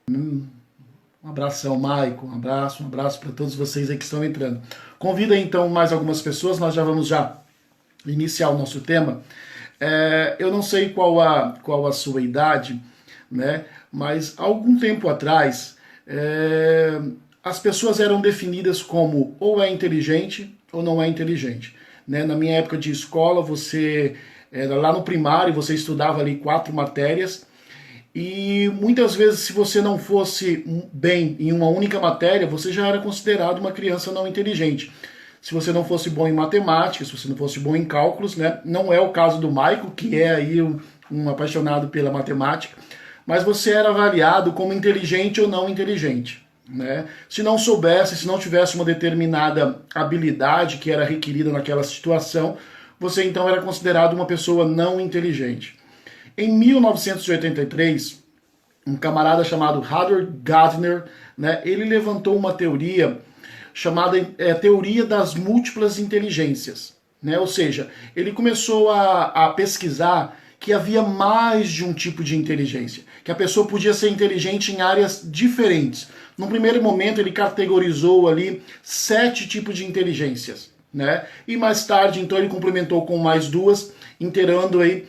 Um abração, Maico, um abraço para todos vocês aí que estão entrando. Convida então mais algumas pessoas, nós já vamos iniciar o nosso tema. Eu não sei qual a sua idade, né? Mas há algum tempo atrás, as pessoas eram definidas como ou é inteligente ou não é inteligente. Né? Na minha época de escola, você era lá no primário, você estudava ali 4 matérias, e muitas vezes, se você não fosse bem em uma única matéria, você já era considerado uma criança não inteligente. Se você não fosse bom em matemática, se você não fosse bom em cálculos, né? Não é o caso do Michael, que é aí um apaixonado pela matemática, mas você era avaliado como inteligente ou não inteligente. Né? Se não soubesse, se não tivesse uma determinada habilidade que era requerida naquela situação, você então era considerado uma pessoa não inteligente. Em 1983, um camarada chamado Howard Gardner, né, ele levantou uma teoria chamada teoria das múltiplas inteligências. Né? Ou seja, ele começou a pesquisar que havia mais de um tipo de inteligência, que a pessoa podia ser inteligente em áreas diferentes. No primeiro momento ele categorizou ali 7 tipos de inteligências, né? E mais tarde então ele complementou com mais 2, inteirando aí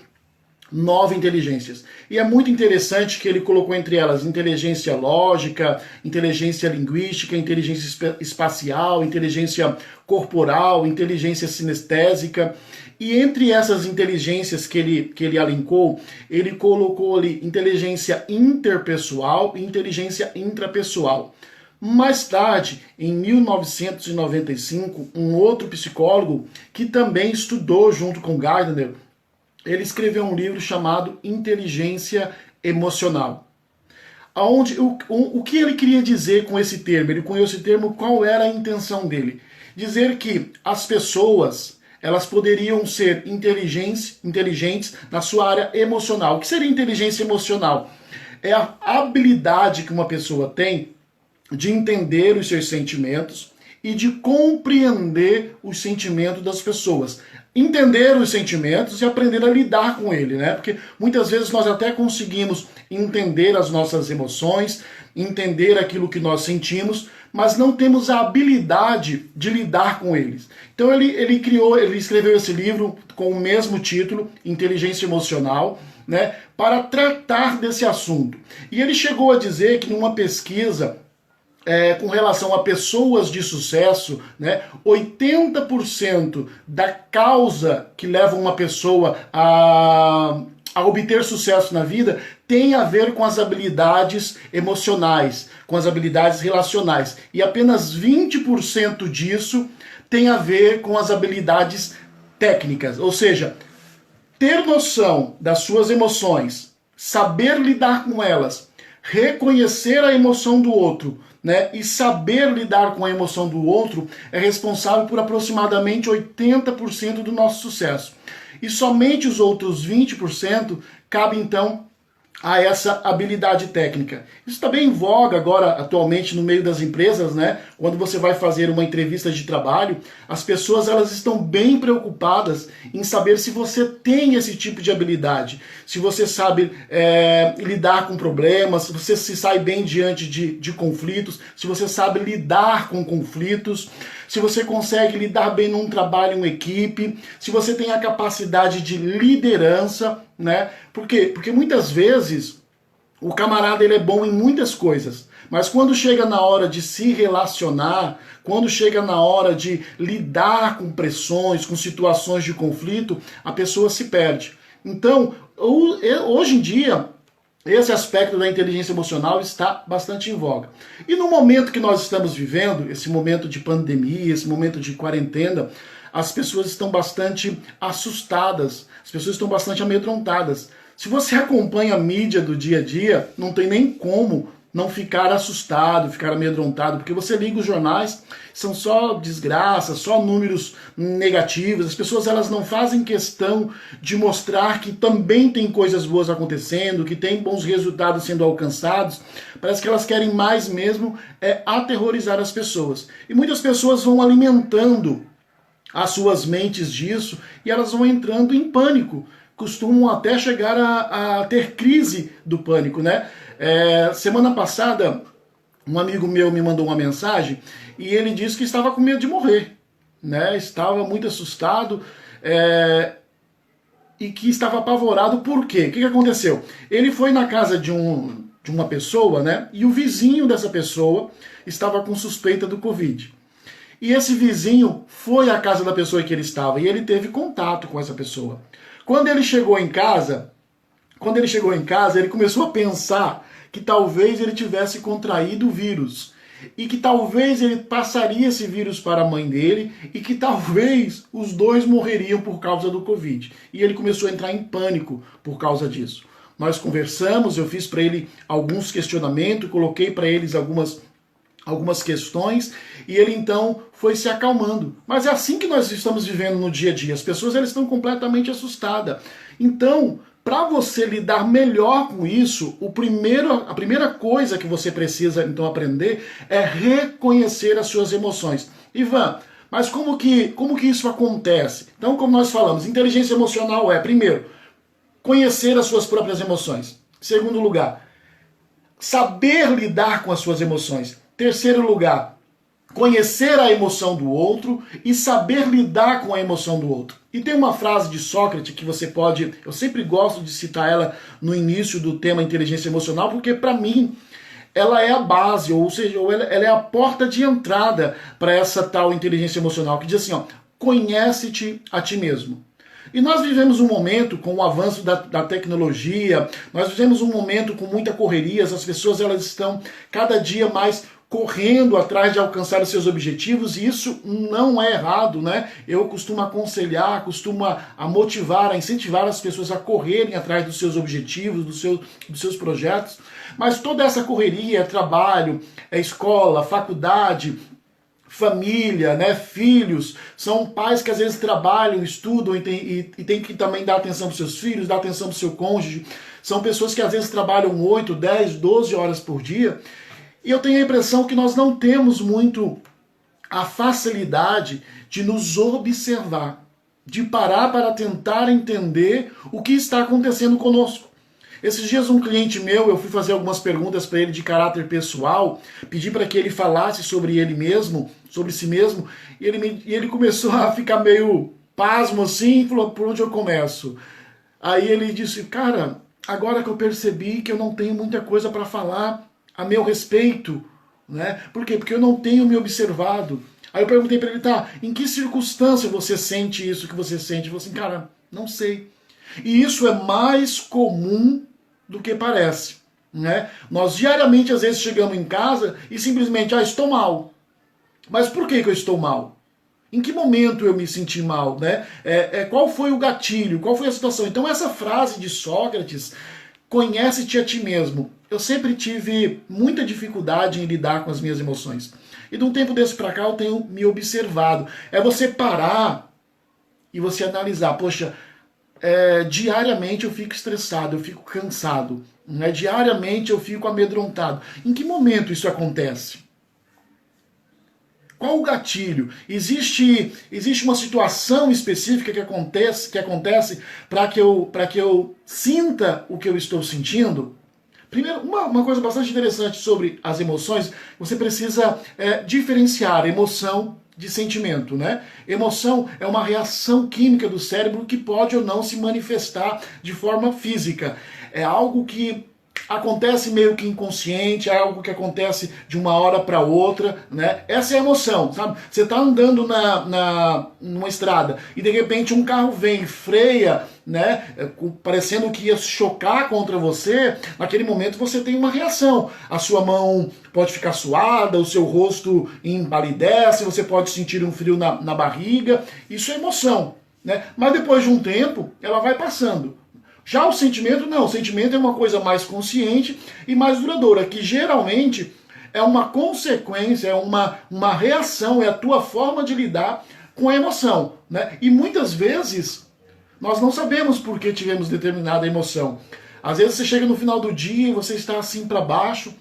9 inteligências. E é muito interessante que ele colocou entre elas inteligência lógica, inteligência linguística, inteligência espacial, inteligência corporal, inteligência sinestésica. E entre essas inteligências que ele alencou, ele colocou ali inteligência interpessoal e inteligência intrapessoal. Mais tarde, em 1995, um outro psicólogo que também estudou junto com Gardner, ele escreveu um livro chamado Inteligência Emocional. O que ele queria dizer com esse termo? Ele cunhou esse termo, qual era a intenção dele? Dizer que as pessoas, elas poderiam ser inteligentes na sua área emocional. O que seria inteligência emocional? É a habilidade que uma pessoa tem de entender os seus sentimentos e de compreender os sentimentos das pessoas. Entender os sentimentos e aprender a lidar com ele, né? Porque muitas vezes nós até conseguimos entender as nossas emoções, entender aquilo que nós sentimos, mas não temos a habilidade de lidar com eles. Então ele escreveu esse livro com o mesmo título, Inteligência Emocional, né? Para tratar desse assunto. E ele chegou a dizer que numa pesquisa com relação a pessoas de sucesso, né, 80% da causa que leva uma pessoa a obter sucesso na vida tem a ver com as habilidades emocionais, com as habilidades relacionais. E apenas 20% disso tem a ver com as habilidades técnicas. Ou seja, ter noção das suas emoções, saber lidar com elas, reconhecer a emoção do outro, né, e saber lidar com a emoção do outro é responsável por aproximadamente 80% do nosso sucesso. E somente os outros 20% cabe então a essa habilidade técnica. Isso está bem em voga agora, atualmente, no meio das empresas, né? Quando você vai fazer uma entrevista de trabalho, as pessoas elas estão bem preocupadas em saber se você tem esse tipo de habilidade, se você sabe lidar com problemas, se você se sai bem diante de conflitos, se você sabe lidar com conflitos, se você consegue lidar bem num trabalho em equipe, se você tem a capacidade de liderança, né? Por quê? Porque muitas vezes o camarada ele é bom em muitas coisas, mas quando chega na hora de se relacionar, quando chega na hora de lidar com pressões, com situações de conflito, a pessoa se perde. Então, hoje em dia, esse aspecto da inteligência emocional está bastante em voga. E no momento que nós estamos vivendo, esse momento de pandemia, esse momento de quarentena, as pessoas estão bastante assustadas, as pessoas estão bastante amedrontadas. Se você acompanha a mídia do dia a dia, não tem nem como não ficar assustado, ficar amedrontado, porque você liga os jornais, são só desgraças, só números negativos. As pessoas elas não fazem questão de mostrar que também tem coisas boas acontecendo, que tem bons resultados sendo alcançados. Parece que elas querem mais mesmo aterrorizar as pessoas. E muitas pessoas vão alimentando as suas mentes disso e elas vão entrando em pânico costumam até chegar a ter crise do pânico, né? Semana passada, um amigo meu me mandou uma mensagem e ele disse que estava com medo de morrer, né? Estava muito assustado e que estava apavorado. Por quê? O que aconteceu? Ele foi na casa de uma pessoa, né? E o vizinho dessa pessoa estava com suspeita do Covid. E esse vizinho foi à casa da pessoa que ele estava e ele teve contato com essa pessoa. Quando ele chegou em casa, ele começou a pensar que talvez ele tivesse contraído o vírus e que talvez ele passaria esse vírus para a mãe dele e que talvez os dois morreriam por causa do Covid. E ele começou a entrar em pânico por causa disso. Nós conversamos, eu fiz para ele alguns questionamentos, coloquei para eles algumas questões e ele então foi se acalmando. Mas é assim que nós estamos vivendo no dia a dia. As pessoas elas estão completamente assustadas. Então, para você lidar melhor com isso, a primeira coisa que você precisa então aprender é reconhecer as suas emoções. Ivan, mas como que isso acontece? Então, como nós falamos, inteligência emocional primeiro, conhecer as suas próprias emoções. Segundo lugar, saber lidar com as suas emoções. Terceiro lugar, conhecer a emoção do outro e saber lidar com a emoção do outro. E tem uma frase de Sócrates que você pode, eu sempre gosto de citar ela no início do tema inteligência emocional, porque para mim ela é a base, ou seja, ela é a porta de entrada para essa tal inteligência emocional, que diz assim, ó, conhece-te a ti mesmo. E nós vivemos um momento com o avanço da tecnologia, nós vivemos um momento com muita correria, as pessoas elas estão cada dia mais correndo atrás de alcançar os seus objetivos, e isso não é errado, né? Eu costumo aconselhar, costumo a motivar, a incentivar as pessoas a correrem atrás dos seus objetivos, dos seus projetos, mas toda essa correria, trabalho, escola, faculdade, família, né, filhos, são pais que às vezes trabalham, estudam e tem que também dar atenção para os seus filhos, dar atenção para o seu cônjuge, são pessoas que às vezes trabalham 8, 10, 12 horas por dia. E eu tenho a impressão que nós não temos muito a facilidade de nos observar, de parar para tentar entender o que está acontecendo conosco. Esses dias um cliente meu, eu fui fazer algumas perguntas para ele de caráter pessoal, pedi para que ele falasse sobre ele mesmo, sobre si mesmo, e ele começou a ficar meio pasmo assim, e falou, por onde eu começo? Aí ele disse, cara, agora que eu percebi que eu não tenho muita coisa para falar a meu respeito, né? Por quê? Porque eu não tenho me observado. Aí eu perguntei para ele, tá, em que circunstância você sente isso que você sente? Ele falou assim, cara, não sei. E isso é mais comum do que parece, né? Nós diariamente às vezes chegamos em casa e simplesmente, estou mal. Mas por que eu estou mal? Em que momento eu me senti mal, né? Qual foi o gatilho? Qual foi a situação? Então essa frase de Sócrates, conhece-te a ti mesmo. Eu sempre tive muita dificuldade em lidar com as minhas emoções. E de um tempo desse para cá eu tenho me observado. É você parar e você analisar, poxa, diariamente eu fico estressado, eu fico cansado, né? Diariamente eu fico amedrontado. Em que momento isso acontece? Qual o gatilho? Existe uma situação específica que acontece para que eu sinta o que eu estou sentindo? Primeiro, uma coisa bastante interessante sobre as emoções, você precisa diferenciar emoção de sentimento, né? Emoção é uma reação química do cérebro que pode ou não se manifestar de forma física. É algo que acontece meio que inconsciente, é algo que acontece de uma hora para outra, né? Essa é a emoção, sabe? Você tá andando numa estrada e de repente um carro vem e freia, né? Parecendo que ia chocar contra você, naquele momento você tem uma reação. A sua mão pode ficar suada, o seu rosto empalidece, você pode sentir um frio na barriga, isso é emoção, né? Mas depois de um tempo, ela vai passando. Já o sentimento, não. O sentimento é uma coisa mais consciente e mais duradoura, que geralmente é uma consequência, é uma reação, é a tua forma de lidar com a emoção, né? E muitas vezes nós não sabemos por que tivemos determinada emoção. Às vezes você chega no final do dia e você está assim para baixo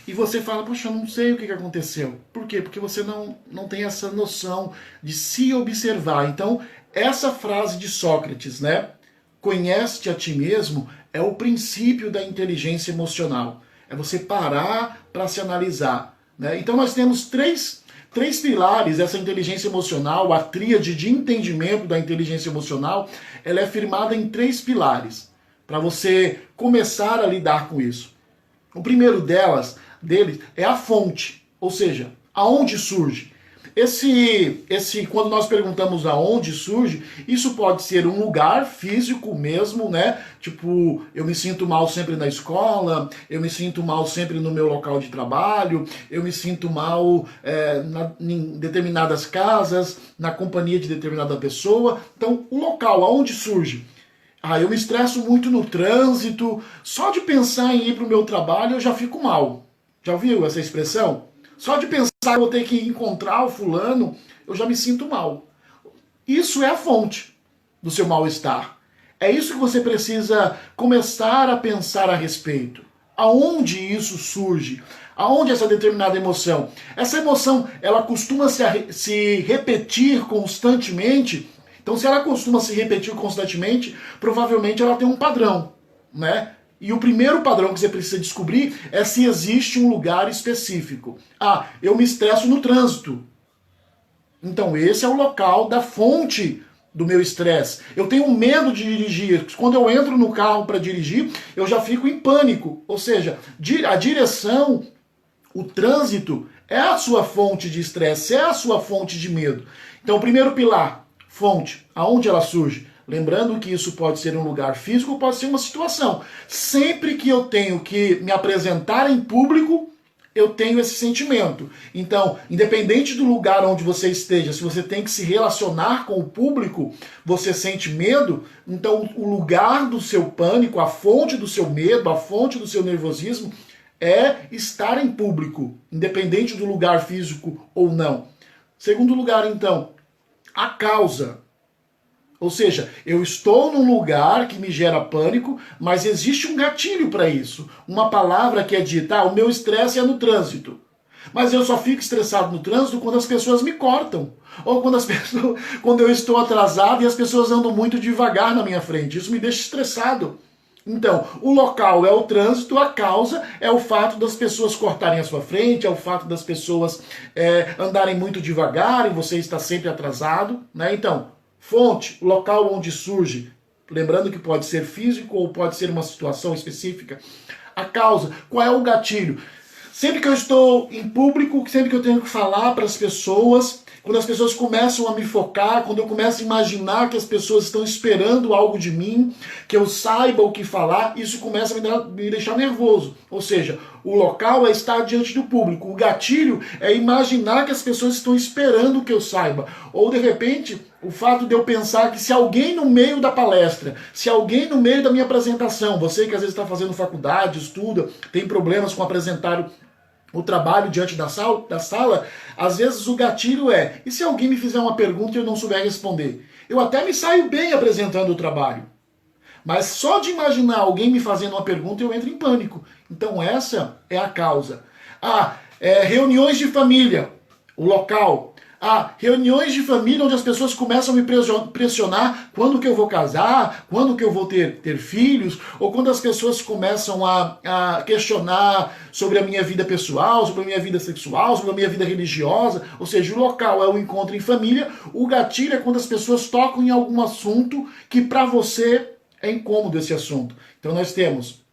e você fala, poxa, eu não sei o que aconteceu. Por quê? Porque você não tem essa noção de se observar. Então, essa frase de Sócrates, né? conhece-te a ti mesmo, é o princípio da inteligência emocional. É você parar para se analisar, né? Então nós temos três pilares dessa inteligência emocional, a tríade de entendimento da inteligência emocional, ela é firmada em 3 pilares, para você começar a lidar com isso. O primeiro deles é a fonte, ou seja, aonde surge. Quando nós perguntamos aonde surge, isso pode ser um lugar físico mesmo, né? Tipo, eu me sinto mal sempre na escola, eu me sinto mal sempre no meu local de trabalho, eu me sinto mal em determinadas casas, na companhia de determinada pessoa. Então, o local aonde surge. Eu me estresso muito no trânsito, só de pensar em ir para o meu trabalho eu já fico mal. Já ouviu essa expressão? Só de pensar que eu vou ter que encontrar o fulano, eu já me sinto mal. Isso é a fonte do seu mal-estar. É isso que você precisa começar a pensar a respeito. Aonde isso surge? Aonde essa determinada emoção? Essa emoção, ela costuma se repetir constantemente. Então, se ela costuma se repetir constantemente, provavelmente ela tem um padrão, né? E o primeiro padrão que você precisa descobrir é se existe um lugar específico. Eu me estresso no trânsito. Então esse é o local da fonte do meu estresse. Eu tenho medo de dirigir. Quando eu entro no carro para dirigir, eu já fico em pânico. Ou seja, a direção, o trânsito, é a sua fonte de estresse, é a sua fonte de medo. Então o primeiro pilar, fonte, aonde ela surge? Lembrando que isso pode ser um lugar físico ou pode ser uma situação. Sempre que eu tenho que me apresentar em público, eu tenho esse sentimento. Então, independente do lugar onde você esteja, se você tem que se relacionar com o público, você sente medo, então o lugar do seu pânico, a fonte do seu medo, a fonte do seu nervosismo é estar em público, independente do lugar físico ou não. Segundo lugar, então, a causa. Ou seja, eu estou num lugar que me gera pânico, mas existe um gatilho para isso. Uma palavra que é dita, o meu estresse é no trânsito. Mas eu só fico estressado no trânsito quando as pessoas me cortam. Ou quando eu estou atrasado e as pessoas andam muito devagar na minha frente. Isso me deixa estressado. Então, o local é o trânsito, a causa é o fato das pessoas cortarem a sua frente, é o fato das pessoas andarem muito devagar e você está sempre atrasado, né? Então, fonte, local onde surge, lembrando que pode ser físico ou pode ser uma situação específica. A causa, qual é o gatilho? Sempre que eu estou em público, sempre que eu tenho que falar para as pessoas, quando as pessoas começam a me focar, quando eu começo a imaginar que as pessoas estão esperando algo de mim, que eu saiba o que falar, isso começa a me deixar nervoso. Ou seja, o local é estar diante do público. O gatilho é imaginar que as pessoas estão esperando que eu saiba. Ou, de repente, o fato de eu pensar que se alguém no meio da palestra, se alguém no meio da minha apresentação, você que às vezes está fazendo faculdade, estuda, tem problemas com apresentar o trabalho diante da sala, às vezes o gatilho e se alguém me fizer uma pergunta e eu não souber responder? Eu até me saio bem apresentando o trabalho, mas só de imaginar alguém me fazendo uma pergunta eu entro em pânico. Então essa é a causa. Reuniões de família, o local. Reuniões de família onde as pessoas começam a me pressionar quando que eu vou casar, quando que eu vou ter filhos, ou quando as pessoas começam a questionar sobre a minha vida pessoal, sobre a minha vida sexual, sobre a minha vida religiosa. Ou seja, o local é o encontro em família, o gatilho é quando as pessoas tocam em algum assunto que para você é incômodo esse assunto. Então nós temos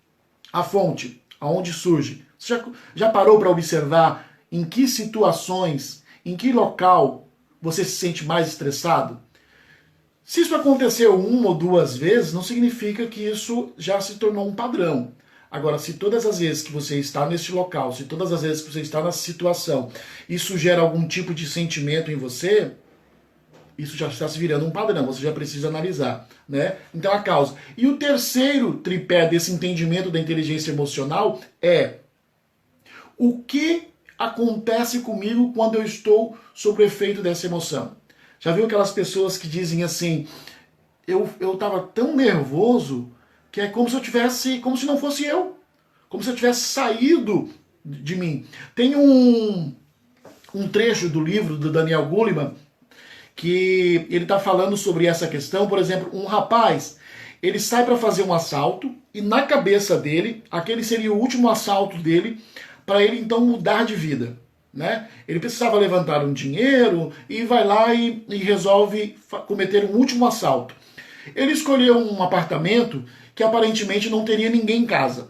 a fonte, aonde surge. Você já parou para observar em que situações, em que local você se sente mais estressado? Se isso aconteceu 1 ou 2 vezes, não significa que isso já se tornou um padrão. Agora, se todas as vezes que você está neste local, se todas as vezes que você está nessa situação, isso gera algum tipo de sentimento em você, isso já está se virando um padrão, você já precisa analisar, né? Então a causa. E o terceiro tripé desse entendimento da inteligência emocional é o que acontece comigo quando eu estou sob o efeito dessa emoção. Já viu aquelas pessoas que dizem assim, eu estava tão nervoso que é como se não fosse eu, como se eu tivesse saído de mim. Tem um trecho do livro do Daniel Goleman que ele está falando sobre essa questão. Por exemplo, um rapaz ele sai para fazer um assalto e na cabeça dele, aquele seria o último assalto dele para ele então mudar de vida, né? Ele precisava levantar um dinheiro e vai lá e resolve cometer um último assalto. Ele escolheu um apartamento que aparentemente não teria ninguém em casa.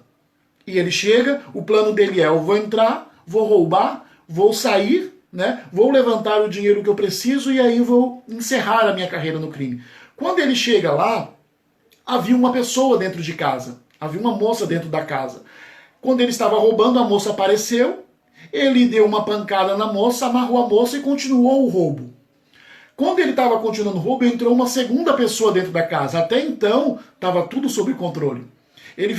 E ele chega, o plano dele é: eu vou entrar, vou roubar, vou sair, né? Vou levantar o dinheiro que eu preciso e aí vou encerrar a minha carreira no crime. Quando ele chega lá, havia uma pessoa dentro de casa, havia uma moça dentro da casa. Quando ele estava roubando, a moça apareceu, ele deu uma pancada na moça, amarrou a moça e continuou o roubo. Quando ele estava continuando o roubo, entrou uma segunda pessoa dentro da casa. Até então, estava tudo sob controle. Ele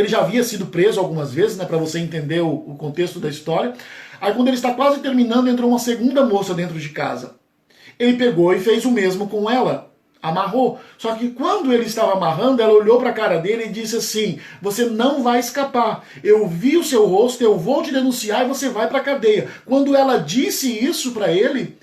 já havia sido preso algumas vezes, né, para você entender o contexto da história. Aí quando ele está quase terminando, entrou uma segunda moça dentro de casa. Ele pegou e fez o mesmo com ela. Amarrou. Só que quando ele estava amarrando, ela olhou para a cara dele e disse assim: você não vai escapar. Eu vi o seu rosto, eu vou te denunciar e você vai para a cadeia. Quando ela disse isso para ele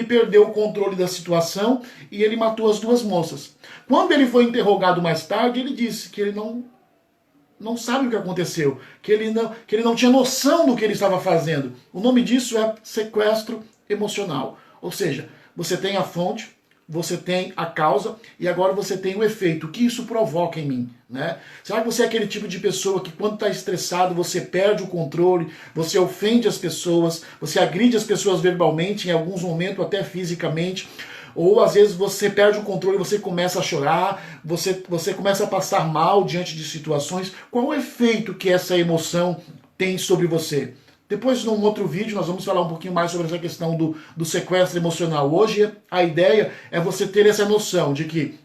perdeu o controle da situação e ele matou as duas moças. Quando ele foi interrogado mais tarde, ele disse que ele não sabe o que aconteceu, que ele não tinha noção do que ele estava fazendo. O nome disso é sequestro emocional. Ou seja, você tem a fonte, você tem a causa e agora você tem o efeito. O que isso provoca em mim, né? Será que você é aquele tipo de pessoa que quando está estressado você perde o controle, você ofende as pessoas, você agride as pessoas verbalmente, em alguns momentos até fisicamente, ou às vezes você perde o controle e você começa a chorar, você começa a passar mal diante de situações? Qual o efeito que essa emoção tem sobre você? Depois, num outro vídeo, nós vamos falar um pouquinho mais sobre essa questão do sequestro emocional. Hoje, a ideia é você ter essa noção de que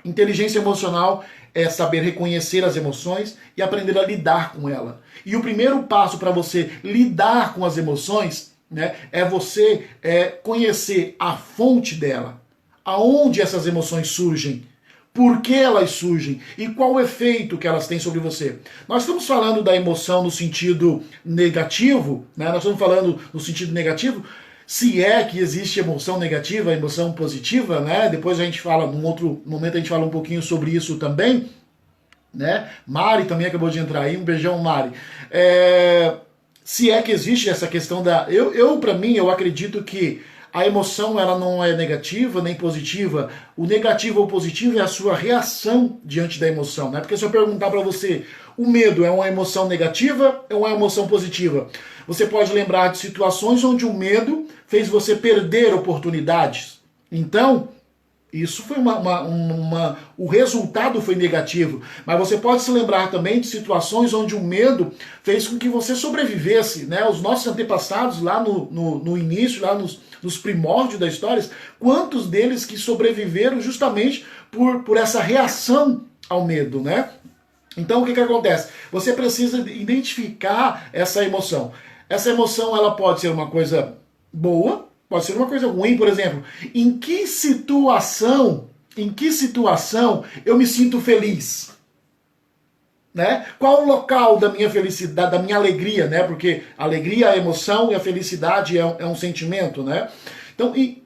inteligência emocional é saber reconhecer as emoções e aprender a lidar com ela. E o primeiro passo para você lidar com as emoções, né, é você conhecer a fonte dela. Aonde essas emoções surgem. Por que elas surgem e qual o efeito que elas têm sobre você. Nós estamos falando da emoção no sentido negativo, né? Nós estamos falando no sentido negativo, se é que existe emoção negativa, emoção positiva, né? Depois a gente fala, num outro momento a gente fala um pouquinho sobre isso também, né? Mari também acabou de entrar aí, um beijão, Mari. Se é que existe essa questão da... Para mim, eu acredito que a emoção ela não é negativa nem positiva. O negativo ou positivo é a sua reação diante da emoção, né? Porque se eu perguntar para você, o medo é uma emoção negativa ou é uma emoção positiva? Você pode lembrar de situações onde o medo fez você perder oportunidades. Então, isso foi o resultado foi negativo. Mas você pode se lembrar também de situações onde o medo fez com que você sobrevivesse, né? Os nossos antepassados lá no início, lá nos primórdios da história, quantos deles que sobreviveram justamente por essa reação ao medo, né? Então o que acontece? Você precisa identificar essa emoção. Essa emoção ela pode ser uma coisa boa, pode ser uma coisa ruim, por exemplo. Em que situação eu me sinto feliz? Né? Qual o local da minha felicidade, da minha alegria, né? Porque a alegria é a emoção e a felicidade é um sentimento, né? Então, em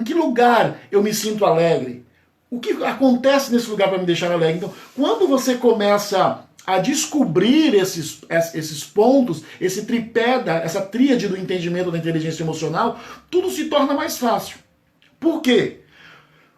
que lugar eu me sinto alegre? O que acontece nesse lugar para me deixar alegre? Então, quando você começa a descobrir esses pontos, esse tripé, essa tríade do entendimento da inteligência emocional, tudo se torna mais fácil. Por quê?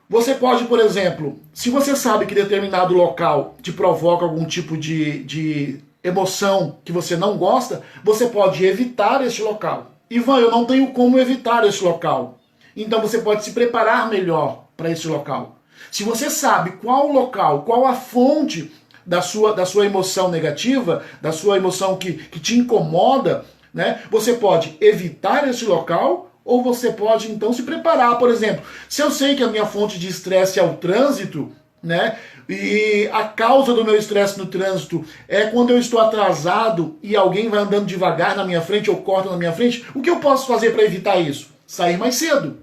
Você pode, por exemplo, se você sabe que determinado local te provoca algum tipo de emoção que você não gosta, você pode evitar este local. Ivan, eu não tenho como evitar este local. Então você pode se preparar melhor para esse local. Se você sabe qual o local, qual a fonte da sua emoção negativa, da sua emoção que te incomoda, né, você pode evitar esse local. Ou você pode, então, se preparar. Por exemplo, se eu sei que a minha fonte de estresse é o trânsito, né? E a causa do meu estresse no trânsito é quando eu estou atrasado e alguém vai andando devagar na minha frente ou corta na minha frente, o que eu posso fazer para evitar isso? Sair mais cedo.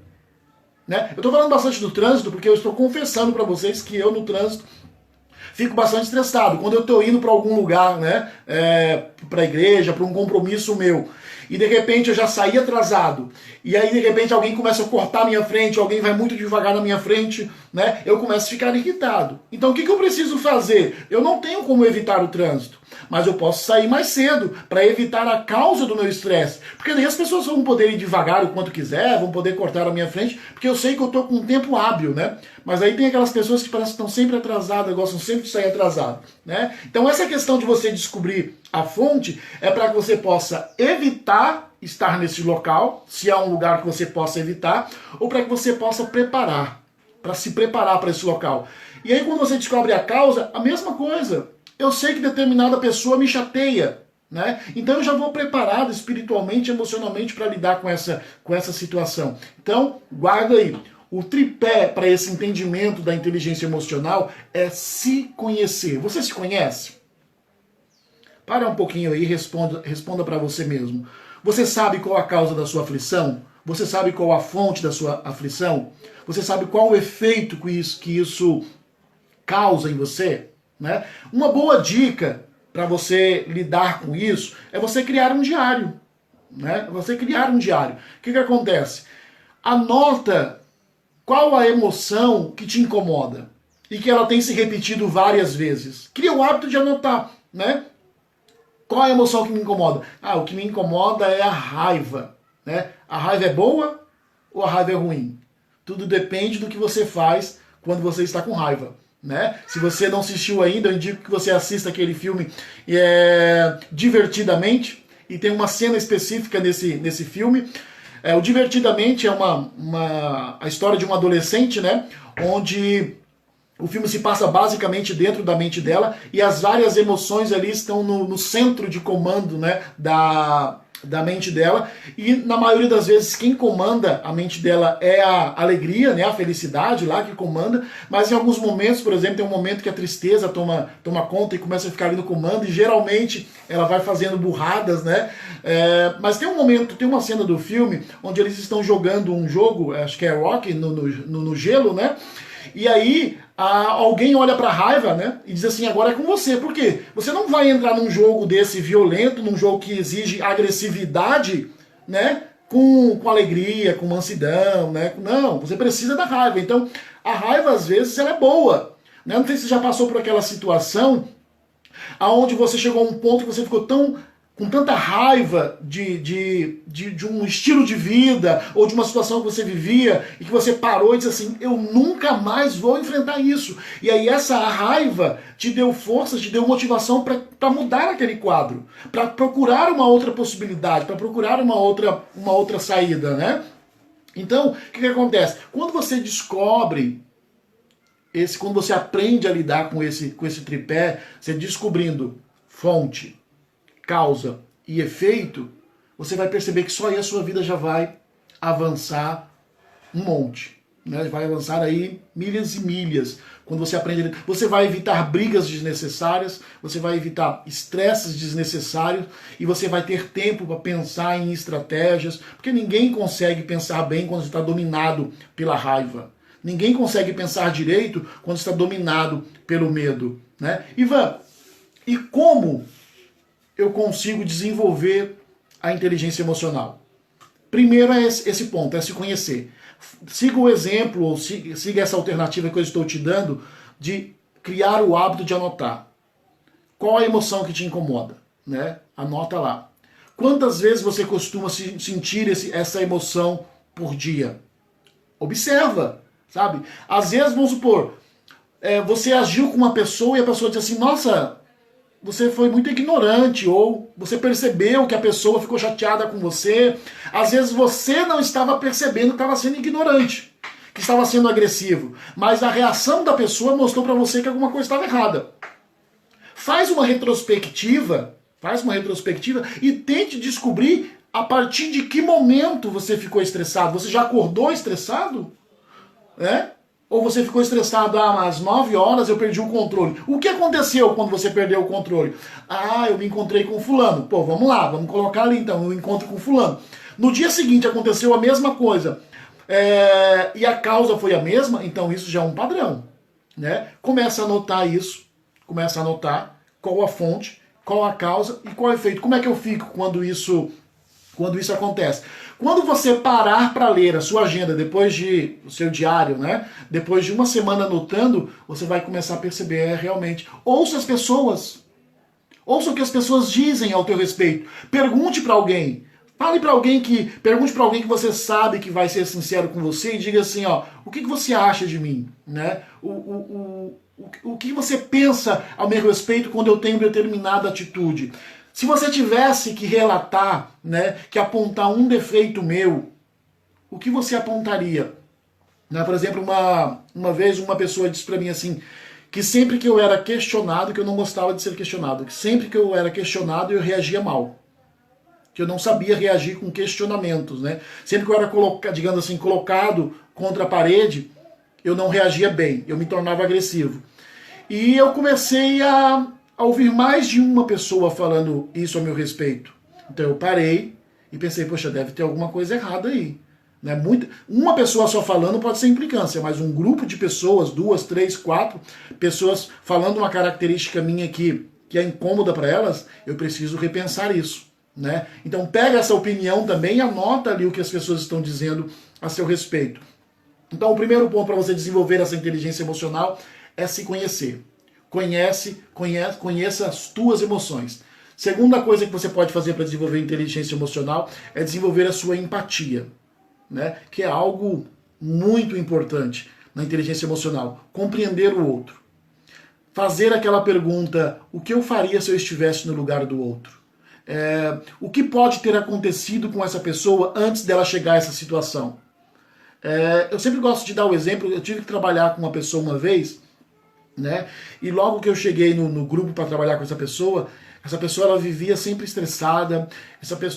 Né? Eu estou falando bastante do trânsito porque eu estou confessando para vocês que eu, no trânsito, fico bastante estressado. Quando eu estou indo para algum lugar, né, para a igreja, para um compromisso meu, e de repente eu já saí atrasado, e aí de repente alguém começa a cortar a minha frente, alguém vai muito devagar na minha frente, né, eu começo a ficar irritado. Então o que eu preciso fazer? Eu não tenho como evitar o trânsito, mas eu posso sair mais cedo para evitar a causa do meu estresse. Porque daí as pessoas vão poder ir devagar o quanto quiser, vão poder cortar a minha frente, porque eu sei que eu estou com um tempo hábil, né? Mas aí tem aquelas pessoas que parecem que estão sempre atrasadas, gostam sempre de sair atrasado, né? Então essa questão de você descobrir a fonte é para que você possa evitar estar nesse local, se há um lugar que você possa evitar, ou para que você possa preparar, para se preparar para esse local. E aí quando você descobre a causa, a mesma coisa. Eu sei que determinada pessoa me chateia, né? Então eu já vou preparado espiritualmente, emocionalmente para lidar com essa situação. Então, guarda aí. O tripé para esse entendimento da inteligência emocional é se conhecer. Você se conhece? Para um pouquinho aí e responda para você mesmo. Você sabe qual a causa da sua aflição? Você sabe qual a fonte da sua aflição? Você sabe qual o efeito que isso causa em você? Né? Uma boa dica para você lidar com isso é você criar um diário. Né? Você criar um diário. O que acontece? Anota qual a emoção que te incomoda e que ela tem se repetido várias vezes. Cria o hábito de anotar, né? Qual a emoção que me incomoda? Ah, o que me incomoda é a raiva, né? A raiva é boa ou a raiva é ruim? Tudo depende do que você faz quando você está com raiva, né? Se você não assistiu ainda, eu indico que você assista aquele filme Divertidamente, e tem uma cena específica nesse filme. O Divertidamente é a história de uma adolescente, né? Onde o filme se passa basicamente dentro da mente dela e as várias emoções ali estão no centro de comando, né? Da mente dela, e na maioria das vezes quem comanda a mente dela é a alegria, né, a felicidade lá que comanda, mas em alguns momentos, por exemplo, tem um momento que a tristeza toma conta e começa a ficar ali no comando, e geralmente ela vai fazendo burradas, né, mas tem uma cena do filme onde eles estão jogando um jogo, acho que é rock, no gelo, né, e aí alguém olha pra raiva, né, e diz assim, agora é com você. Por quê? Você não vai entrar num jogo desse violento, num jogo que exige agressividade, né, com alegria, com mansidão, né? Não, você precisa da raiva. Então, a raiva, às vezes, ela é boa. Né? Não sei se você já passou por aquela situação aonde você chegou a um ponto que você ficou com tanta raiva de um estilo de vida ou de uma situação que você vivia e que você parou e disse assim, eu nunca mais vou enfrentar isso. E aí essa raiva te deu força, te deu motivação para mudar aquele quadro, para procurar uma outra possibilidade, para procurar uma outra saída, né? Então, o que acontece? Quando você descobre quando você aprende a lidar com esse tripé, você descobrindo fonte, causa e efeito, você vai perceber que só aí a sua vida já vai avançar um monte, né? Vai avançar aí milhas e milhas. Quando você aprende, você vai evitar brigas desnecessárias, você vai evitar estresses desnecessários e você vai ter tempo para pensar em estratégias, porque ninguém consegue pensar bem quando está dominado pela raiva. Ninguém consegue pensar direito quando está dominado pelo medo, né? Ivan, e como eu consigo desenvolver a inteligência emocional? Primeiro é esse ponto, é se conhecer. Siga o exemplo, ou siga essa alternativa que eu estou te dando, de criar o hábito de anotar. Qual a emoção que te incomoda? Né? Anota lá. Quantas vezes você costuma sentir essa emoção por dia? Observa, sabe? Às vezes, vamos supor, você agiu com uma pessoa e a pessoa diz assim, nossa, você foi muito ignorante, ou você percebeu que a pessoa ficou chateada com você. Às vezes você não estava percebendo que estava sendo ignorante, que estava sendo agressivo, mas a reação da pessoa mostrou para você que alguma coisa estava errada. Faz uma retrospectiva e tente descobrir a partir de que momento você ficou estressado. Você já acordou estressado? Ou você ficou estressado, às 9 horas eu perdi o controle. O que aconteceu quando você perdeu o controle? Eu me encontrei com fulano. Pô, vamos lá, vamos colocar ali então, eu encontro com fulano. No dia seguinte aconteceu a mesma coisa. E a causa foi a mesma, então isso já é um padrão. Né? Começa a anotar isso, Começa a anotar qual a fonte, qual a causa e qual o efeito. Como é que eu fico quando isso acontece? Quando você parar para ler a sua agenda depois de o seu diário, né? Depois de uma semana anotando, você vai começar a perceber realmente. Ouça as pessoas. Ouça o que as pessoas dizem ao teu respeito. Pergunte para alguém. Pergunte para alguém que você sabe que vai ser sincero com você e diga assim, ó, o que você acha de mim, né? O que você pensa ao meu respeito quando eu tenho determinada atitude? Se você tivesse que relatar, né, que apontar um defeito meu, o que você apontaria? Né, por exemplo, uma vez uma pessoa disse para mim assim, que sempre que eu era questionado, que eu não gostava de ser questionado, que sempre que eu era questionado eu reagia mal. Que eu não sabia reagir com questionamentos, né? Sempre que eu era, digamos assim, colocado contra a parede, eu não reagia bem, eu me tornava agressivo. E eu comecei a ouvir mais de uma pessoa falando isso a meu respeito. Então eu parei e pensei, poxa, deve ter alguma coisa errada aí. Né? Uma pessoa só falando pode ser implicância, mas um grupo de pessoas, 2, 3, 4 pessoas falando uma característica minha que é incômoda para elas, eu preciso repensar isso. Né? Então pega essa opinião também e anota ali o que as pessoas estão dizendo a seu respeito. Então o primeiro ponto para você desenvolver essa inteligência emocional é se conhecer. Conheça as tuas emoções. Segunda coisa que você pode fazer para desenvolver inteligência emocional é desenvolver a sua empatia, né? Que é algo muito importante na inteligência emocional. Compreender o outro. Fazer aquela pergunta, o que eu faria se eu estivesse no lugar do outro? O que pode ter acontecido com essa pessoa antes dela chegar a essa situação? Eu sempre gosto de dar o exemplo, eu tive que trabalhar com uma pessoa uma vez, né? E logo que eu cheguei no grupo para trabalhar com essa pessoa ela vivia sempre estressada,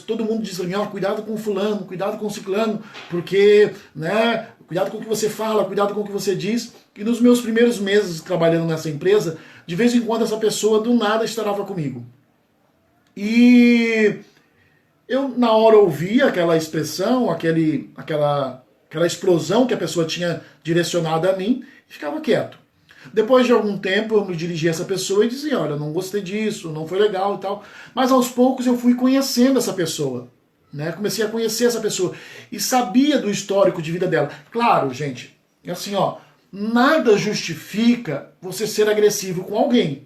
todo mundo dizia pra mim, cuidado com o fulano, cuidado com o ciclano, porque, né, cuidado com o que você fala, cuidado com o que você diz. E nos meus primeiros meses trabalhando nessa empresa, de vez em quando essa pessoa do nada estourava comigo. E eu na hora ouvia aquela expressão, aquela explosão que a pessoa tinha direcionado a mim e ficava quieto. Depois de algum tempo eu me dirigia a essa pessoa e dizia, olha, não gostei disso, não foi legal e tal. Mas aos poucos eu fui conhecendo essa pessoa, né? Comecei a conhecer essa pessoa e sabia do histórico de vida dela. Claro, gente, assim, ó, nada justifica você ser agressivo com alguém.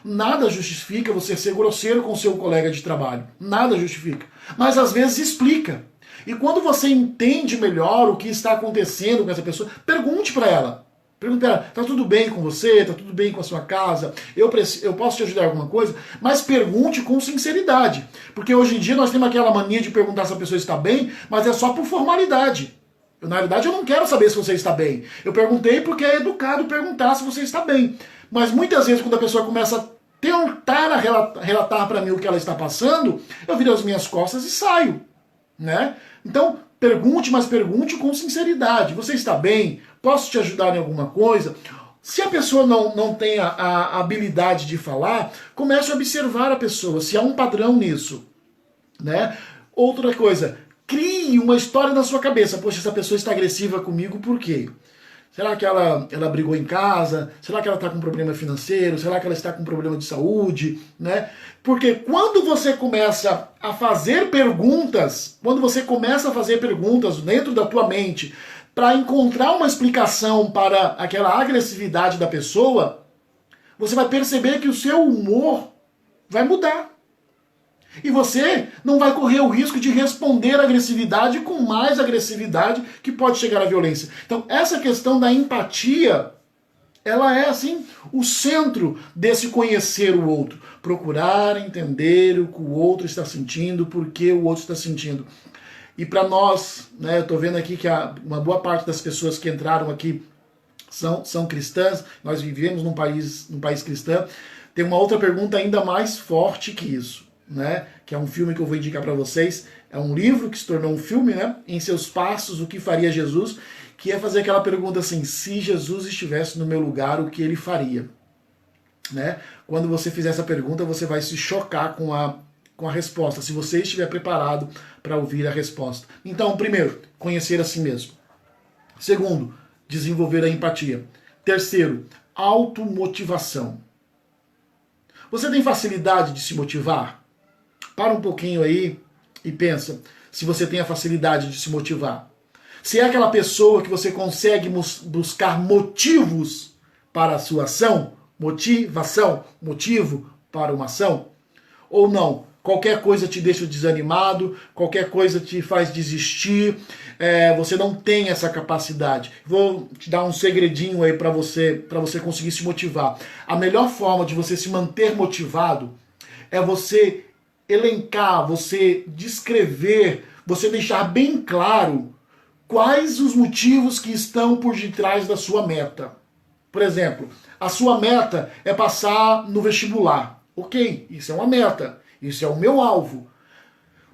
Nada justifica você ser grosseiro com seu colega de trabalho. Nada justifica. Mas às vezes explica. E quando você entende melhor o que está acontecendo com essa pessoa, pergunte para ela. Pergunte para ela, tá tudo bem com você? Tá tudo bem com a sua casa? Eu posso te ajudar em alguma coisa? Mas pergunte com sinceridade. Porque hoje em dia nós temos aquela mania de perguntar se a pessoa está bem, mas é só por formalidade. Na realidade eu não quero saber se você está bem. Eu perguntei porque é educado perguntar se você está bem. Mas muitas vezes quando a pessoa começa a tentar relatar para mim o que ela está passando, eu viro as minhas costas e saio. Né? Então, pergunte, mas pergunte com sinceridade. Você está bem? Posso te ajudar em alguma coisa? Se a pessoa não tem a habilidade de falar, comece a observar a pessoa, se há um padrão nisso. Né? Outra coisa, crie uma história na sua cabeça. Poxa, essa pessoa está agressiva comigo, por quê? Será que ela brigou em casa? Será que ela está com problema financeiro? Será que ela está com problema de saúde? Né? Porque quando você começa a fazer perguntas, dentro da tua mente, para encontrar uma explicação para aquela agressividade da pessoa, você vai perceber que o seu humor vai mudar. E você não vai correr o risco de responder a agressividade com mais agressividade que pode chegar à violência. Então, essa questão da empatia, ela é, assim, o centro desse conhecer o outro. Procurar entender o que o outro está sentindo, por que o outro está sentindo. E para nós, né, eu estou vendo aqui que uma boa parte das pessoas que entraram aqui são cristãs, nós vivemos num país cristão. Tem uma outra pergunta ainda mais forte que isso. Né, que é um filme que eu vou indicar para vocês, é um livro que se tornou um filme, né, Em Seus Passos, o que faria Jesus, que é fazer aquela pergunta assim, se Jesus estivesse no meu lugar, o que ele faria? Né? Quando você fizer essa pergunta, você vai se chocar com a resposta, se você estiver preparado para ouvir a resposta. Então, primeiro, conhecer a si mesmo. Segundo, desenvolver a empatia. Terceiro, automotivação. Você tem facilidade de se motivar? Para um pouquinho aí e pensa se você tem a facilidade de se motivar. Se é aquela pessoa que você consegue buscar motivos para a sua ação, motivação, motivo para uma ação, ou não. Qualquer coisa te deixa desanimado, qualquer coisa te faz desistir, você não tem essa capacidade. Vou te dar um segredinho aí para você conseguir se motivar. A melhor forma de você se manter motivado é você elencar, você descrever, você deixar bem claro quais os motivos que estão por detrás da sua meta. Por exemplo, a sua meta é passar no vestibular. Ok, isso é uma meta. Isso é o meu alvo.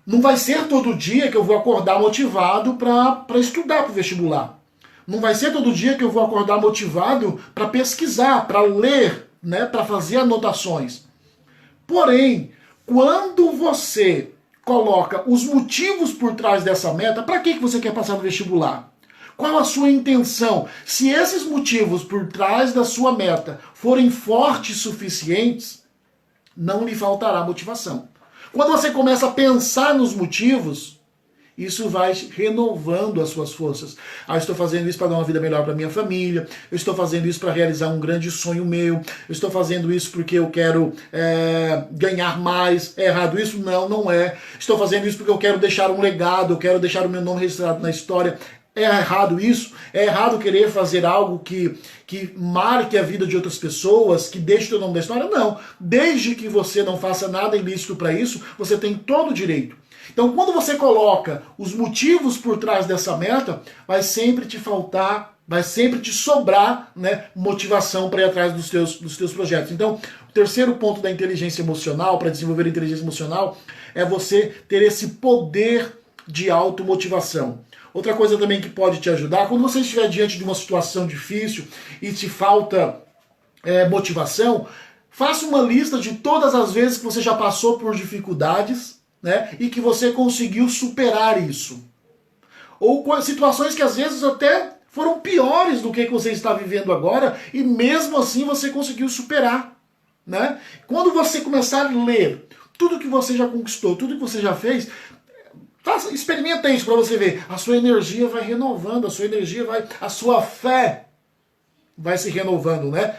Não vai ser todo dia que eu vou acordar motivado para estudar para o vestibular. Não vai ser todo dia que eu vou acordar motivado para pesquisar, para ler, né, para fazer anotações. Porém, quando você coloca os motivos por trás dessa meta, para que você quer passar no vestibular? Qual a sua intenção? Se esses motivos por trás da sua meta forem fortes o suficientes, não lhe faltará motivação. Quando você começa a pensar nos motivos, isso vai renovando as suas forças. Eu estou fazendo isso para dar uma vida melhor para minha família, eu estou fazendo isso para realizar um grande sonho meu, eu estou fazendo isso porque eu quero ganhar mais. É errado isso? Não, não é. Estou fazendo isso porque eu quero deixar um legado, eu quero deixar o meu nome registrado na história. É errado isso? É errado querer fazer algo que marque a vida de outras pessoas, que deixe o teu nome na história? Não. Desde que você não faça nada ilícito para isso, você tem todo o direito. Então, quando você coloca os motivos por trás dessa meta, vai sempre te faltar, vai sempre te sobrar, né, motivação para ir atrás dos teus projetos. Então, o terceiro ponto da inteligência emocional, para desenvolver a inteligência emocional, é você ter esse poder de automotivação. Outra coisa também que pode te ajudar, quando você estiver diante de uma situação difícil e te falta motivação, faça uma lista de todas as vezes que você já passou por dificuldades, né, e que você conseguiu superar isso. Ou situações que às vezes até foram piores do que você está vivendo agora e mesmo assim você conseguiu superar. Né? Quando você começar a ler tudo que você já conquistou, tudo que você já fez, experimenta isso para você ver. A sua energia vai renovando, a sua fé vai se renovando, né?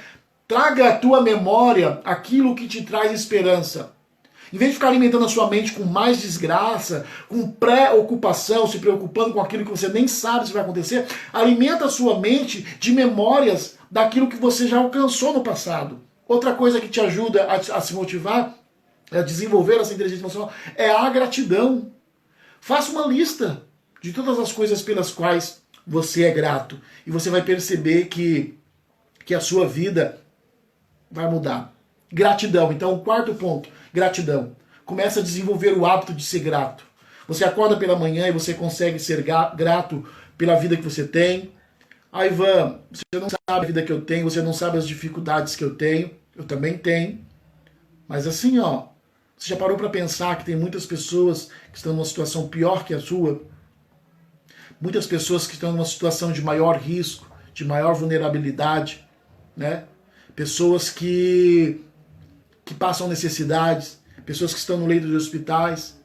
Traga à tua memória aquilo que te traz esperança. Em vez de ficar alimentando a sua mente com mais desgraça, com preocupação, se preocupando com aquilo que você nem sabe se vai acontecer, alimenta a sua mente de memórias daquilo que você já alcançou no passado. Outra coisa que te ajuda a se motivar, a desenvolver essa inteligência emocional, é a gratidão. Faça uma lista de todas as coisas pelas quais você é grato. E você vai perceber que a sua vida vai mudar. Gratidão. Então, o quarto ponto, gratidão. Começa a desenvolver o hábito de ser grato. Você acorda pela manhã e você consegue ser grato pela vida que você tem. Ivan, você não sabe a vida que eu tenho, você não sabe as dificuldades que eu tenho. Eu também tenho. Mas assim, ó, você já parou para pensar que tem muitas pessoas que estão numa situação pior que a sua? Muitas pessoas que estão numa situação de maior risco, de maior vulnerabilidade, né? Pessoas que passam necessidades, pessoas que estão no leito de hospitais.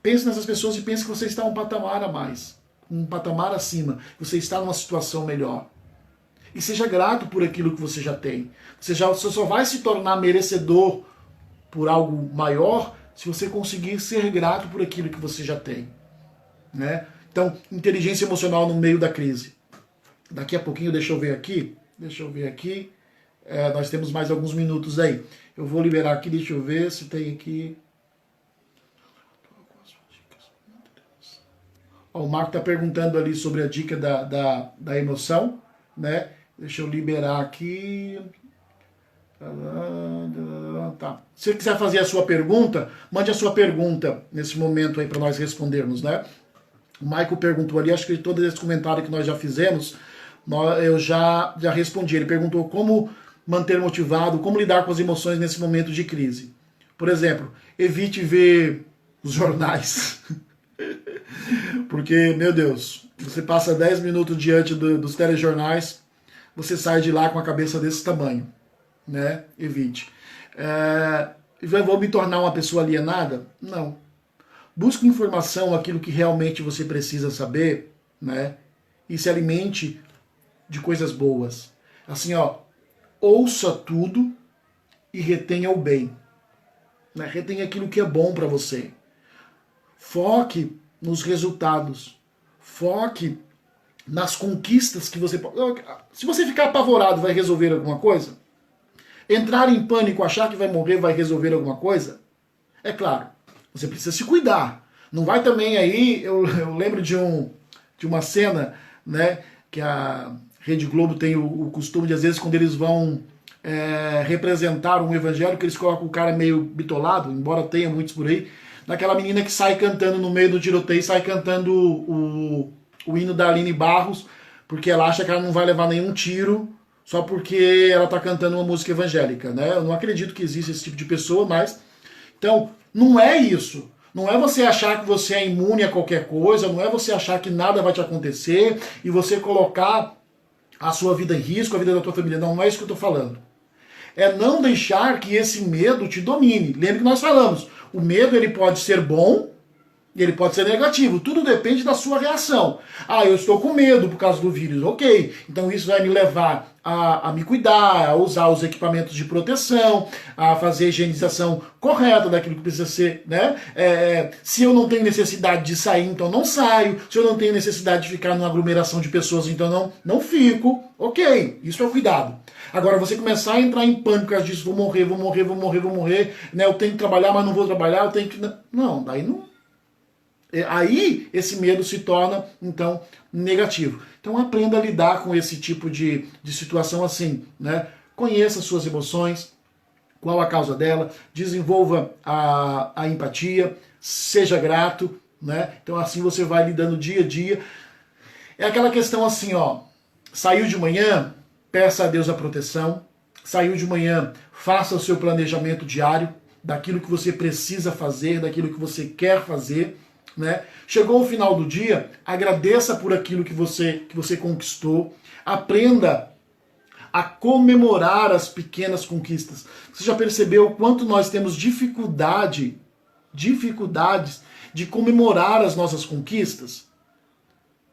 Pense nessas pessoas e pense que você está um patamar a mais, um patamar acima, você está numa situação melhor. E seja grato por aquilo que você já tem. Você só vai se tornar merecedor por algo maior se você conseguir ser grato por aquilo que você já tem. Né? Então, inteligência emocional no meio da crise. Daqui a pouquinho, deixa eu ver aqui. Nós temos mais alguns minutos aí. Eu vou liberar aqui, deixa eu ver se tem aqui. Ó, o Marco está perguntando ali sobre a dica da emoção, né? Deixa eu liberar aqui. Tá. Se você quiser fazer a sua pergunta, mande a sua pergunta nesse momento aí para nós respondermos, né? O Michael perguntou ali, acho que todo esse comentário que nós já fizemos, eu já respondi. Ele perguntou como manter motivado, como lidar com as emoções nesse momento de crise. Por exemplo, evite ver os jornais. Porque, meu Deus, você passa 10 minutos diante dos telejornais, você sai de lá com a cabeça desse tamanho. Né? Evite. Vou me tornar uma pessoa alienada? Não. Busque informação, aquilo que realmente você precisa saber, né? E se alimente de coisas boas. Assim, ó, ouça tudo e retenha o bem. Né? Retenha aquilo que é bom para você. Foque nos resultados. Foque nas conquistas que você pode. Se você ficar apavorado, vai resolver alguma coisa? Entrar em pânico, achar que vai morrer, vai resolver alguma coisa? É claro, você precisa se cuidar. Não vai também aí, eu lembro de uma cena, né, que a Rede Globo tem o costume de, às vezes, quando eles vão representar um evangelho, que eles colocam o cara meio bitolado, embora tenha muitos por aí, daquela menina que sai cantando no meio do tiroteio, sai cantando o hino da Aline Barros, porque ela acha que ela não vai levar nenhum tiro, só porque ela está cantando uma música evangélica, né? Eu não acredito que exista esse tipo de pessoa, mas... Então, não é isso. Não é você achar que você é imune a qualquer coisa, não é você achar que nada vai te acontecer e você colocar a sua vida em risco, a vida da tua família. Não, não é isso que eu estou falando. É não deixar que esse medo te domine. Lembre que nós falamos, o medo ele pode ser bom e ele pode ser negativo. Tudo depende da sua reação. Ah, eu estou com medo por causa do vírus. Ok, então isso vai me levar a me cuidar, a usar os equipamentos de proteção, a fazer a higienização correta daquilo que precisa ser, né? Se eu não tenho necessidade de sair, então não saio. Se eu não tenho necessidade de ficar numa aglomeração de pessoas, então não fico. Ok, isso é o cuidado. Agora, você começar a entrar em pânico por causa disso, vou morrer, né? Eu tenho que trabalhar, mas não vou trabalhar, eu tenho que... Não, daí não... Aí esse medo se torna, então, negativo. Então aprenda a lidar com esse tipo de situação assim, né? Conheça suas emoções, qual a causa dela, desenvolva a empatia, seja grato, né? Então assim você vai lidando dia a dia. É aquela questão assim, ó, saiu de manhã, peça a Deus a proteção, saiu de manhã, faça o seu planejamento diário, daquilo que você precisa fazer, daquilo que você quer fazer, né? Chegou o final do dia, agradeça por aquilo que você conquistou, aprenda a comemorar as pequenas conquistas. Você já percebeu o quanto nós temos dificuldades de comemorar as nossas conquistas?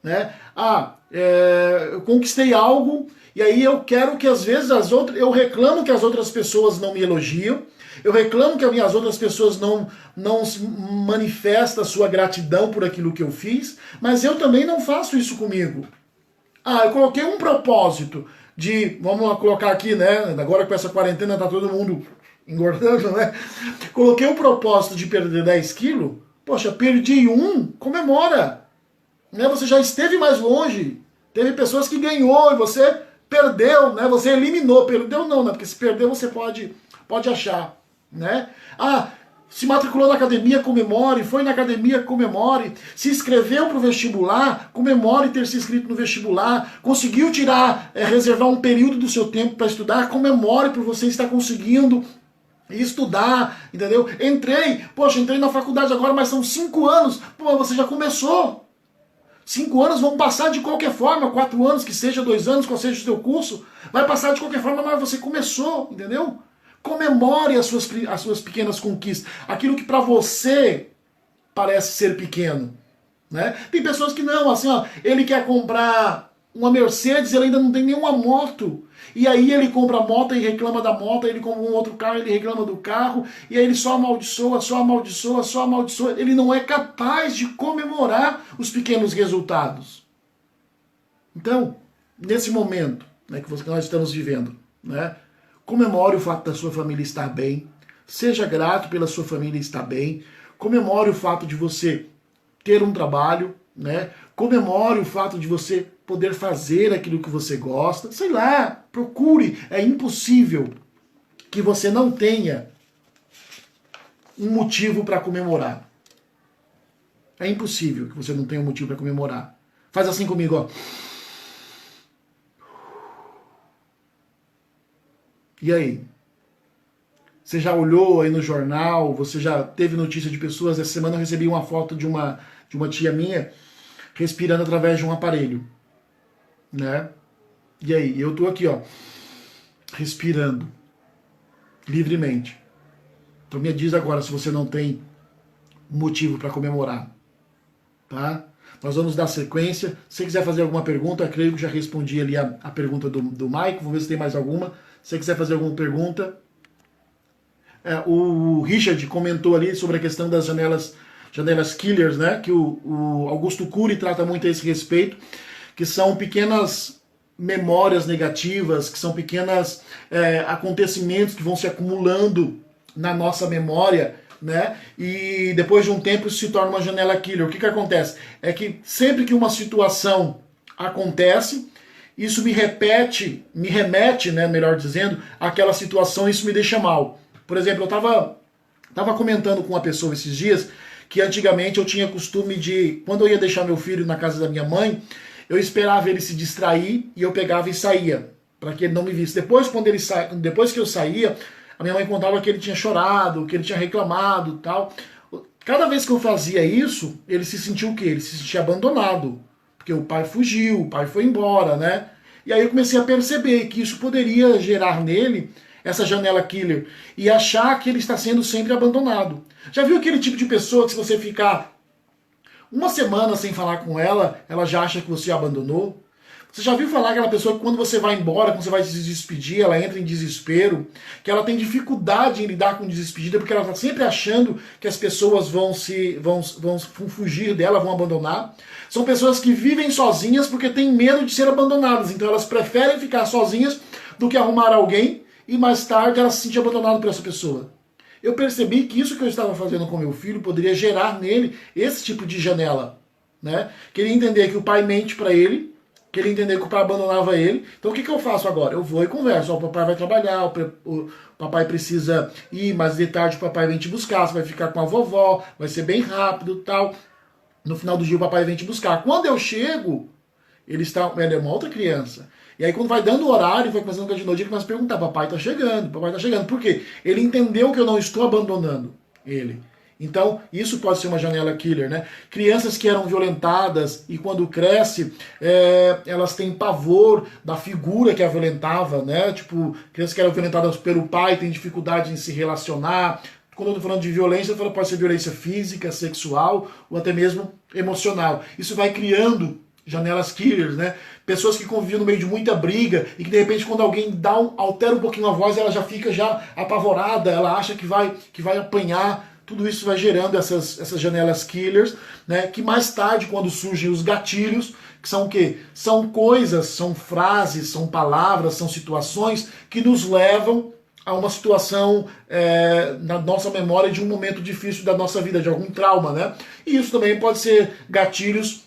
Né? Eu conquistei algo e aí eu quero que às vezes eu reclamo que as outras pessoas não me elogiam, eu reclamo que as outras pessoas não manifestam a sua gratidão por aquilo que eu fiz, mas eu também não faço isso comigo. Eu coloquei um propósito de, vamos lá colocar aqui, né? Agora com essa quarentena tá todo mundo engordando, né? Coloquei um propósito de perder 10 quilos, poxa, perdi comemora. Né? Você já esteve mais longe, teve pessoas que ganhou e você perdeu, né? Você eliminou, perdeu não, né? Porque se perdeu você pode achar, né? Se matriculou na academia, comemore, foi na academia, comemore, se inscreveu para o vestibular, comemore ter se inscrito no vestibular, conseguiu reservar um período do seu tempo para estudar, comemore por você estar conseguindo estudar, entendeu? Entrei na faculdade agora, mas são 5 anos, pô, você já começou. 5 anos vão passar de qualquer forma, 4 anos, que seja 2 anos, qual seja o seu curso, vai passar de qualquer forma, mas você começou, entendeu? Comemore as suas pequenas conquistas, aquilo que para você parece ser pequeno, né? Tem pessoas que não, assim, ó, ele quer comprar uma Mercedes, ele ainda não tem nenhuma moto, e aí ele compra a moto e reclama da moto, aí ele compra um outro carro, ele reclama do carro, e aí ele só amaldiçoa, ele não é capaz de comemorar os pequenos resultados. Então, nesse momento, né, que nós estamos vivendo, né, comemore o fato da sua família estar bem, seja grato pela sua família estar bem, comemore o fato de você ter um trabalho, né? Comemore o fato de você poder fazer aquilo que você gosta, sei lá, procure, é impossível que você não tenha um motivo para comemorar. É impossível que você não tenha um motivo para comemorar. Faz assim comigo, ó. E aí? Você já olhou aí no jornal? Você já teve notícia de pessoas? Essa semana eu recebi uma foto de uma tia minha respirando através de um aparelho, né? E aí? Eu tô aqui, ó, respirando. livremente. Então me diz agora se você não tem motivo para comemorar, tá? Nós vamos dar sequência. Se você quiser fazer alguma pergunta, creio que já respondi ali a pergunta do Mike. Vamos ver se tem mais alguma. Se você quiser fazer alguma pergunta. O Richard comentou ali sobre a questão das janelas killers, né? Que o Augusto Cury trata muito a esse respeito, que são pequenas memórias negativas, que são pequenos acontecimentos que vão se acumulando na nossa memória, né? E depois de um tempo isso se torna uma janela killer. O que acontece? É que sempre que uma situação acontece, isso me remete, né, melhor dizendo, àquela situação, e isso me deixa mal. Por exemplo, eu tava comentando com uma pessoa esses dias que antigamente eu tinha costume de, quando eu ia deixar meu filho na casa da minha mãe, eu esperava ele se distrair e eu pegava e saía, para que ele não me visse. Depois que eu saía, a minha mãe contava que ele tinha chorado, que ele tinha reclamado, tal. Cada vez que eu fazia isso, ele se sentia o quê? Ele se sentia abandonado, porque o pai fugiu, o pai foi embora, né? E aí eu comecei a perceber que isso poderia gerar nele essa janela killer e achar que ele está sendo sempre abandonado. Já viu aquele tipo de pessoa que se você ficar uma semana sem falar com ela, ela já acha que você a abandonou? Você já viu falar aquela pessoa que quando você vai embora, quando você vai se despedir, ela entra em desespero, que ela tem dificuldade em lidar com despedida, porque ela está sempre achando que as pessoas vão fugir dela, vão abandonar. São pessoas que vivem sozinhas porque têm medo de ser abandonadas, então elas preferem ficar sozinhas do que arrumar alguém e mais tarde ela se sentir abandonada por essa pessoa. Eu percebi que isso que eu estava fazendo com meu filho poderia gerar nele esse tipo de janela, né? Queria entender que o pai mente para ele, queria entender que o pai abandonava ele. Então o que eu faço agora? Eu vou e converso. O papai vai trabalhar, o papai precisa ir, mas de tarde o papai vem te buscar, você vai ficar com a vovó, vai ser bem rápido e tal. No final do dia o papai vem te buscar. Quando eu chego, ele é uma outra criança. E aí quando vai dando o horário, vai começando a de noite, ele começa a perguntar, papai tá chegando, papai tá chegando. Por quê? Ele entendeu que eu não estou abandonando ele. Então, isso pode ser uma janela killer, né? Crianças que eram violentadas e quando cresce, elas têm pavor da figura que a violentava, né? Tipo, crianças que eram violentadas pelo pai têm dificuldade em se relacionar. Quando eu estou falando de violência, pode ser violência física, sexual ou até mesmo emocional. Isso vai criando janelas killers, né? Pessoas que conviviam no meio de muita briga e que de repente quando alguém altera um pouquinho a voz, ela já fica apavorada, ela acha que vai apanhar. Tudo isso vai gerando essas janelas killers, né? Que mais tarde, quando surgem os gatilhos, que são o quê? São coisas, são frases, são palavras, são situações que nos levam a uma situação na nossa memória de um momento difícil da nossa vida, de algum trauma, né? E isso também pode ser gatilhos,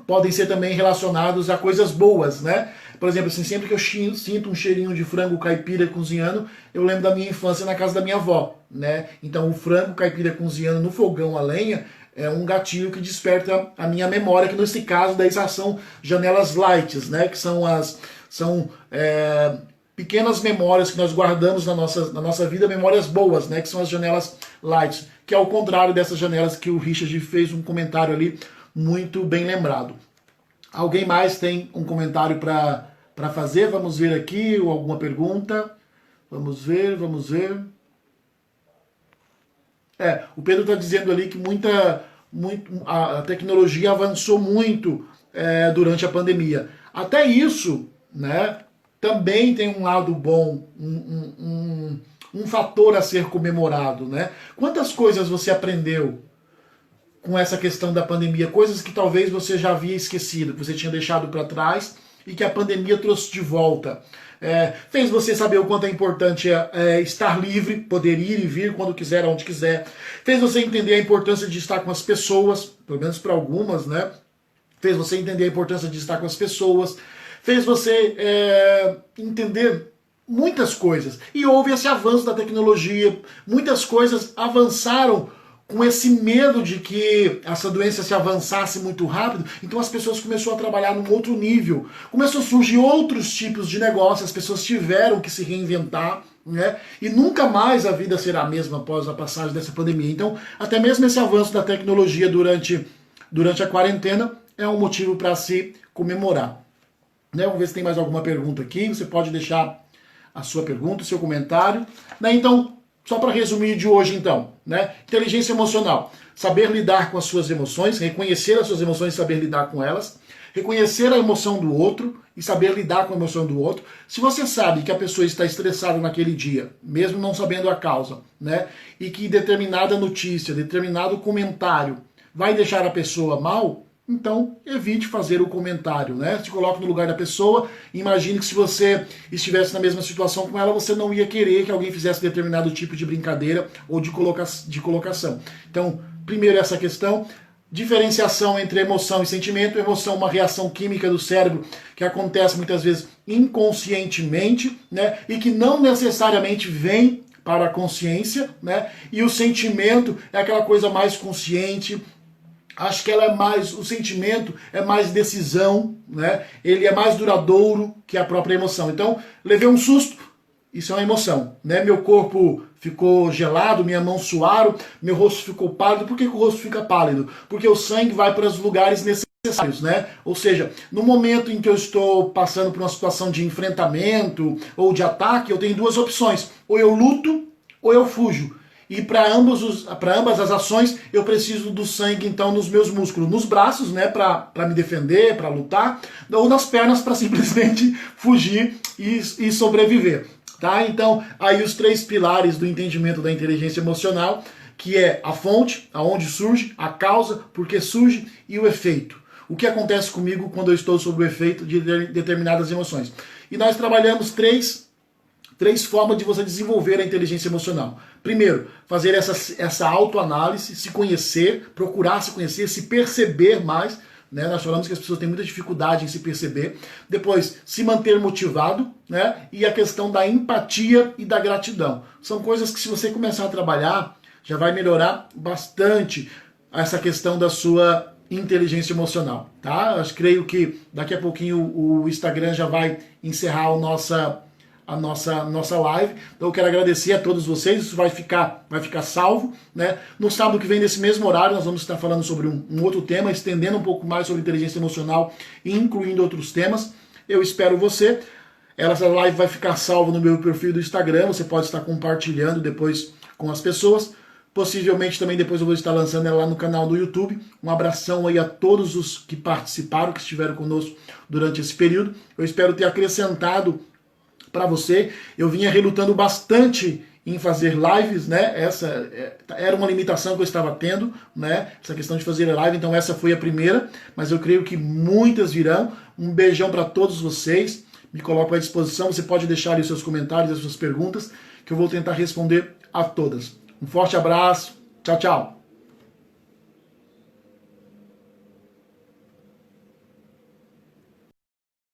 podem ser também relacionados a coisas boas, né? Por exemplo, assim, sempre que eu sinto um cheirinho de frango caipira cozinhando, eu lembro da minha infância na casa da minha avó, né? Então o frango caipira cozinhando no fogão a lenha é um gatilho que desperta a minha memória, que nesse caso daí são janelas lights, né? Que são pequenas memórias que nós guardamos na nossa vida, memórias boas, né? Que são as janelas lights, que é ao contrário dessas janelas que o Richard fez um comentário ali muito bem lembrado. Alguém mais tem um comentário para fazer? Vamos ver aqui, ou alguma pergunta? Vamos ver. O Pedro está dizendo ali que a tecnologia avançou muito durante a pandemia. Até isso, né, também tem um lado bom, um fator a ser comemorado, né? Quantas coisas você aprendeu com essa questão da pandemia, coisas que talvez você já havia esquecido, que você tinha deixado para trás e que a pandemia trouxe de volta. Fez você saber o quanto é importante estar livre, poder ir e vir quando quiser, onde quiser. Fez você entender a importância de estar com as pessoas, pelo menos para algumas, né? Fez você entender a importância de estar com as pessoas. Fez você entender muitas coisas. E houve esse avanço da tecnologia. Muitas coisas avançaram com esse medo de que essa doença se avançasse muito rápido, então as pessoas começaram a trabalhar num outro nível. Começou a surgir outros tipos de negócio, as pessoas tiveram que se reinventar, né? E nunca mais a vida será a mesma após a passagem dessa pandemia. Então, até mesmo esse avanço da tecnologia durante a quarentena é um motivo para se comemorar. Né? Vamos ver se tem mais alguma pergunta aqui. Você pode deixar a sua pergunta, o seu comentário. Né? Então, só para resumir de hoje então, né? Inteligência emocional, saber lidar com as suas emoções, reconhecer as suas emoções e saber lidar com elas, reconhecer a emoção do outro e saber lidar com a emoção do outro. Se você sabe que a pessoa está estressada naquele dia, mesmo não sabendo a causa, né? E que determinada notícia, determinado comentário vai deixar a pessoa mal, então evite fazer o comentário, né? Se coloque no lugar da pessoa, imagine que se você estivesse na mesma situação com ela, você não ia querer que alguém fizesse determinado tipo de brincadeira ou de colocação. Então, primeiro essa questão, diferenciação entre emoção e sentimento. Emoção é uma reação química do cérebro que acontece muitas vezes inconscientemente, né? E que não necessariamente vem para a consciência, né? E o sentimento é aquela coisa mais consciente. Acho que ela é mais, o sentimento é mais decisão, né? Ele é mais duradouro que a própria emoção. Então, levei um susto, isso é uma emoção, né? Meu corpo ficou gelado, minha mão suaram, meu rosto ficou pálido. Por que o rosto fica pálido? Porque o sangue vai para os lugares necessários, né? Ou seja, no momento em que eu estou passando por uma situação de enfrentamento ou de ataque, eu tenho duas opções: ou eu luto ou eu fujo. E para ambas as ações, eu preciso do sangue, então, nos meus músculos, nos braços, né, para me defender, para lutar, ou nas pernas para simplesmente fugir e sobreviver. Tá? Então, aí os três pilares do entendimento da inteligência emocional, que é a fonte, aonde surge, a causa, por que surge, e o efeito. O que acontece comigo quando eu estou sob o efeito de determinadas emoções. E nós trabalhamos três formas de você desenvolver a inteligência emocional. Primeiro, fazer essa autoanálise, se conhecer, procurar se conhecer, se perceber mais. Né? Nós falamos que as pessoas têm muita dificuldade em se perceber. Depois, se manter motivado, né? E a questão da empatia e da gratidão. São coisas que, se você começar a trabalhar, já vai melhorar bastante essa questão da sua inteligência emocional. Tá? Eu creio que daqui a pouquinho o Instagram já vai encerrar a nossa live. Então eu quero agradecer a todos vocês, isso vai ficar salvo, né? No sábado que vem, nesse mesmo horário, nós vamos estar falando sobre um outro tema, estendendo um pouco mais sobre inteligência emocional e incluindo outros temas. Eu espero você. Essa live vai ficar salva no meu perfil do Instagram, você pode estar compartilhando depois com as pessoas. Possivelmente também depois eu vou estar lançando ela lá no canal do YouTube. Um abração aí a todos os que participaram, que estiveram conosco durante esse período. Eu espero ter acrescentado para você. Eu vinha relutando bastante em fazer lives, né? Essa era uma limitação que eu estava tendo, né? Essa questão de fazer live, então essa foi a primeira, mas eu creio que muitas virão. Um beijão para todos vocês. Me coloco à disposição. Você pode deixar aí os seus comentários, as suas perguntas, que eu vou tentar responder a todas. Um forte abraço. Tchau, tchau.